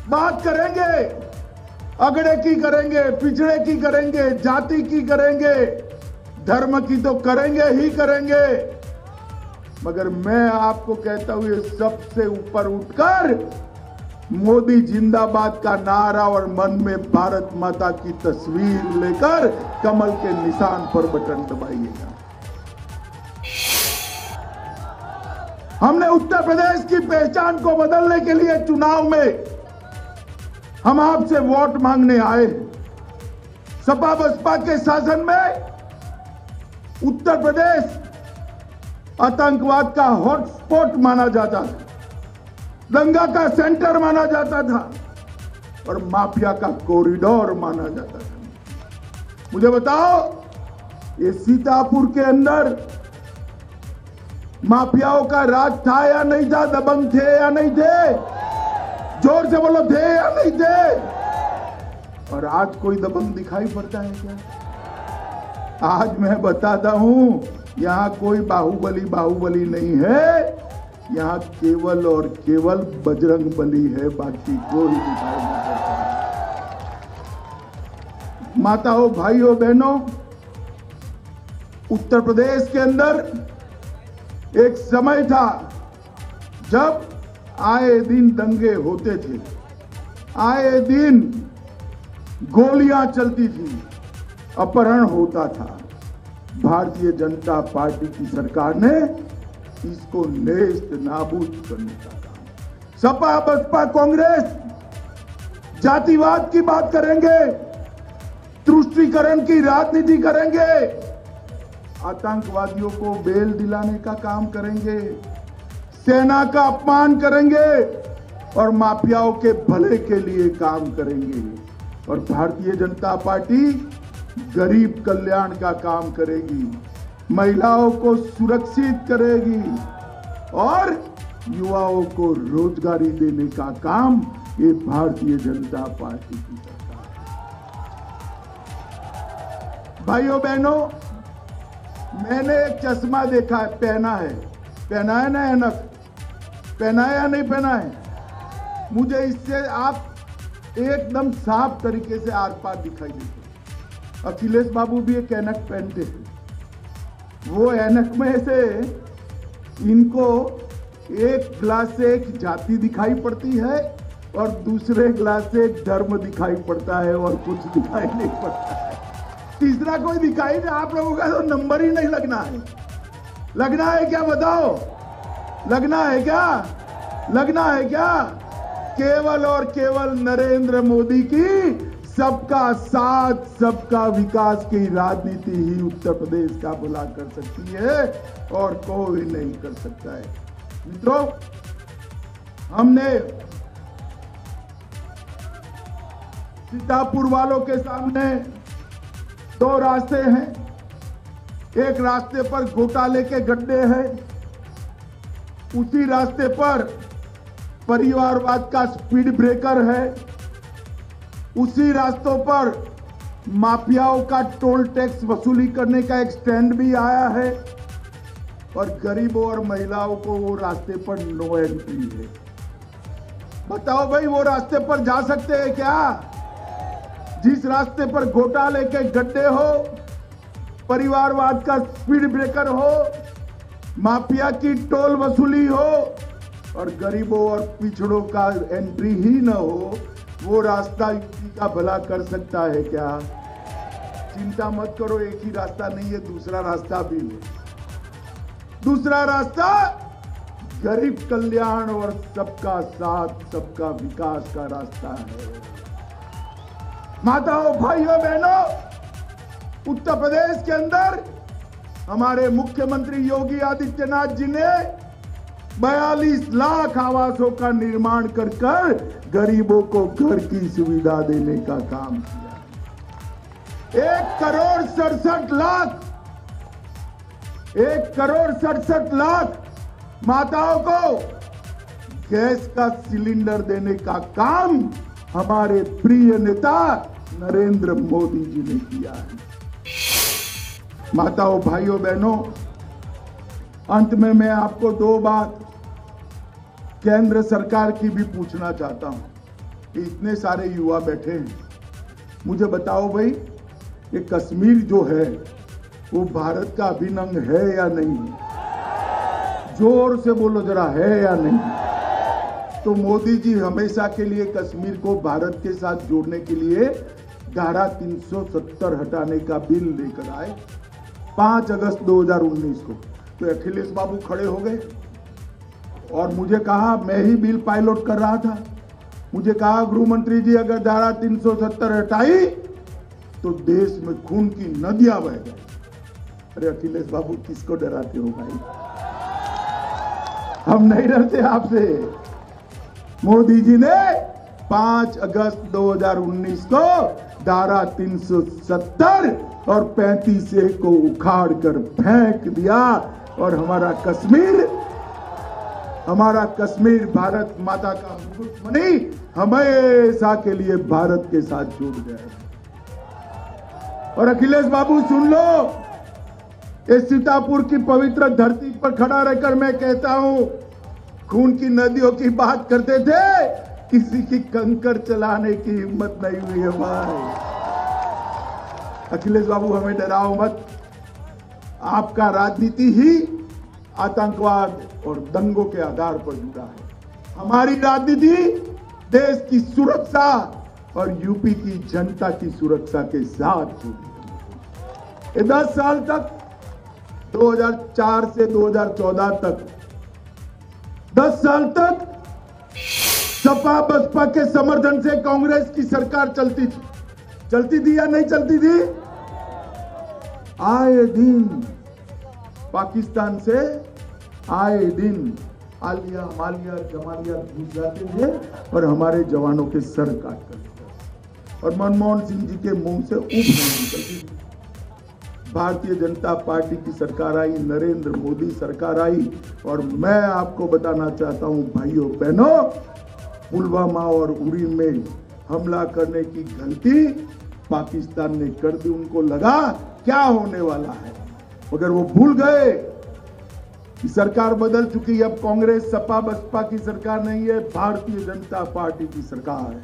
बात करेंगे, अगड़े की करेंगे, पिछड़े की करेंगे, जाति की करेंगे, धर्म की तो करेंगे ही करेंगे, मगर मैं आपको कहता हूं ये सबसे ऊपर उठकर मोदी जिंदाबाद का नारा और मन में भारत माता की तस्वीर लेकर कमल के निशान पर बटन दबाइएगा। हमने उत्तर प्रदेश की पहचान को बदलने के लिए चुनाव में हम आपसे वोट मांगने आए। सपा बसपा के शासन में उत्तर प्रदेश आतंकवाद का हॉटस्पॉट माना जाता था, दंगा का सेंटर माना जाता था और माफिया का कॉरिडोर माना जाता था। मुझे बताओ, ये सीतापुर के अंदर माफियाओं का राज था या नहीं था? दबंग थे या नहीं थे? जोर से बोलो, थे या नहीं थे? और आज कोई दबंग दिखाई पड़ता है क्या? आज मैं बताता हूं, यहां कोई बाहुबली नहीं है, यहां केवल और केवल बजरंग बली है, बाकी कोई दिखाई नहीं पड़ता। माताओं, भाइयों, बहनों, उत्तर प्रदेश के अंदर एक समय था जब आए दिन दंगे होते थे, आए दिन गोलियां चलती थी, अपहरण होता था। भारतीय जनता पार्टी की सरकार ने इसको नेस्त नाबूद करने का काम। सपा बसपा कांग्रेस जातिवाद की बात करेंगे, तुष्टीकरण की राजनीति करेंगे, आतंकवादियों को बेल दिलाने का काम करेंगे, सेना का अपमान करेंगे और माफियाओं के भले के लिए काम करेंगे। और भारतीय जनता पार्टी गरीब कल्याण का काम करेगी, महिलाओं को सुरक्षित करेगी और युवाओं को रोजगारी देने का काम ये भारतीय जनता पार्टी की सरकार है। भाइयों बहनों, मैंने एक चश्मा देखा है, पहना है ना ऐनक, पहना है या नहीं पहना है? मुझे इससे आप एकदम साफ तरीके से आर पार दिखाई देते। अखिलेश बाबू भी एक ऐनक पहनते थे, वो ऐनक में से इनको एक ग्लास से एक जाति दिखाई पड़ती है और दूसरे ग्लास से एक धर्म दिखाई पड़ता है और कुछ दिखाई नहीं पड़ता है, तीसरा कोई दिखाई नहीं। आप लोगों का तो नंबर ही नहीं लगना है। लगना है क्या बताओ? लगना है क्या? लगना है क्या? केवल और केवल नरेंद्र मोदी की सबका साथ सबका विकास की राजनीति ही उत्तर प्रदेश का भला कर सकती है और कोई नहीं कर सकता है। मित्रों, हमने सीतापुर वालों के सामने दो रास्ते हैं। एक रास्ते पर घोटाले के गड्ढे हैं, उसी रास्ते पर परिवारवाद का स्पीड ब्रेकर है, उसी रास्तों पर माफियाओं का टोल टैक्स वसूली करने का एक स्टैंड भी आया है और गरीबों और महिलाओं को वो रास्ते पर नो एंट्री है। बताओ भाई, वो रास्ते पर जा सकते हैं क्या? जिस रास्ते पर घोटाले के गड्ढे हो, परिवारवाद का स्पीड ब्रेकर हो, माफिया की टोल वसूली हो और गरीबों और पिछड़ों का एंट्री ही न हो, वो रास्ता यूपी का भला कर सकता है क्या? चिंता मत करो, एक ही रास्ता नहीं है, दूसरा रास्ता भी है। दूसरा रास्ता गरीब कल्याण और सबका साथ सबका विकास का रास्ता है। माताओं, भाइयों, बहनों, उत्तर प्रदेश के अंदर हमारे मुख्यमंत्री योगी आदित्यनाथ जी ने 42 लाख आवासों का निर्माण कर गरीबों को घर की सुविधा देने का काम किया। 1,67,00,000 माताओं को गैस का सिलेंडर देने का काम हमारे प्रिय नेता नरेंद्र मोदी जी ने किया है। माताओं, भाइयों, बहनों, अंत में मैं आपको दो बात केंद्र सरकार की भी पूछना चाहता हूं। कि इतने सारे युवा बैठे हैं, मुझे बताओ भाई, ये कश्मीर जो है वो भारत का अभिन्न अंग है या नहीं? जोर से बोलो जरा, है या नहीं? तो मोदी जी हमेशा के लिए कश्मीर को भारत के साथ जोड़ने के लिए धारा 370 हटाने का बिल लेकर आए 5 अगस्त 2019 को। तो अखिलेश बाबू खड़े हो गए और मुझे कहा, मैं ही बिल पायलट कर रहा था, मुझे कहा गृह मंत्री जी अगर धारा 370 हटाई तो देश में खून की नदियां बह गई। अरे अखिलेश बाबू, किसको डराते हो भाई? हम नहीं डरते आपसे। मोदी जी ने 5 अगस्त 2019 को धारा 370 और 35A को उखाड़ कर फेंक दिया और हमारा कश्मीर भारत माता का मुकुट मणि हमेशा के लिए भारत के साथ जुड़ गया। और अखिलेश बाबू सुन लो, इस सीतापुर की पवित्र धरती पर खड़ा रहकर मैं कहता हूं, खून की नदियों की बात करते थे, किसी की कंकड़ चलाने की हिम्मत नहीं हुई है भाई। अखिलेश बाबू, हमें डराओ मत। आपका राजनीति ही आतंकवाद और दंगों के आधार पर जुड़ा है। हमारी राजनीति देश की सुरक्षा और यूपी की जनता की सुरक्षा के साथ जुड़ी है। 10 साल तक, 2004 से 2014 तक 10 साल तक सपा बसपा के समर्थन से कांग्रेस की सरकार चलती थी या नहीं चलती थी? आए दिन पाकिस्तान से आए दिन आलिया मालिया जमालिया घुस जाते थे और हमारे जवानों के सर काट कर, और मनमोहन सिंह जी के मुंह से ऊप नहीं निकलती थी। भारतीय जनता पार्टी की सरकार आई, नरेंद्र मोदी सरकार आई, और मैं आपको बताना चाहता हूं भाइयों बहनों, पुलवामा और उरी में हमला करने की गलती पाकिस्तान ने कर दी। उनको लगा क्या होने वाला है, मगर वो भूल गए कि सरकार बदल चुकी है। अब कांग्रेस सपा बसपा की सरकार नहीं है, भारतीय जनता पार्टी की सरकार है।